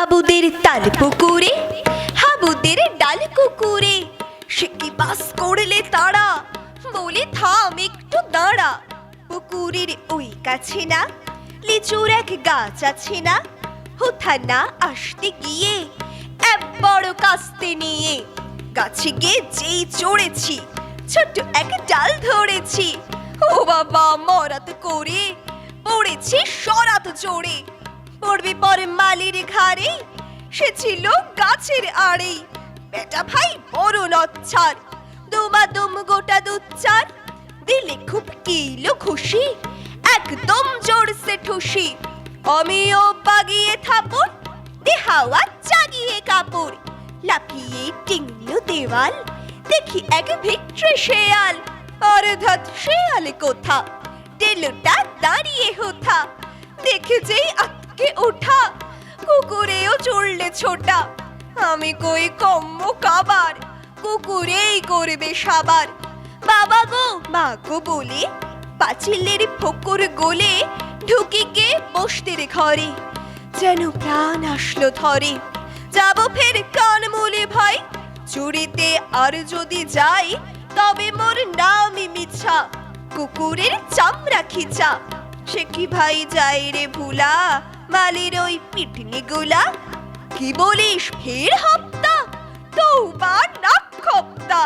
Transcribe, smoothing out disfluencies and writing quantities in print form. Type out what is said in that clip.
হাবুদের তাল পুকুরে হাবুদের ডাল কুকুরে সে কি বাস করলে তারা বলে থাম একটু দাঁড়া। পুকুরের ওই কাছে না লিচুর এক গাছ আছে না, হোথা না আসতে গিয়ে এক বড় কাস্তে নিয়ে গাছে গিয়ে যেই চড়েছি ছোট্ট এক ডাল ধরেছি। ও বাবা মরাত করে পড়েছি সরাত চড়ে, পড়বে পরে মালির ঘাড়ে সে ছিল গাছের আড়ে। বেটা ভাই বড় লচ্ছার দুম গোটা দুচ্চার দিলে খুব কিলো খুশি একদম জোরসে ঠুসি। আমিও বাগিয়ে থাপড় দেহাওয়া জাগিয়ে কাপড় লাফিয়ে টিংলো দেওয়াল দেখি এক ভিক্টরি শেয়াল। আরে ধাত শেয়াল কোথা টেলোটা দাঁড়িয়ে হোথা দেখে যেই আটকে ওঠা কুকুরেও চড়লে ছোটা। আমি কই কম্ম কাবার কুকুরেই করবে সাবার। বাবা গো মা গো বলে পাঁচিলের ফোকর গোলে ঢুকে গে বসতে রে ঘরে, যেন প্রাণ আসলো ধরে। যাব ফের কান মূলে ভাই চুরিতে আর যদি যাই তবে মোর নামই মিছা কুকুরের চামড়া খিচা। সে কি ভাই যায় রে ভুলা মালির ওই পিটনি গুলা। কি বলিস ফের হপ্তা তৌবা নাক খপ্তা।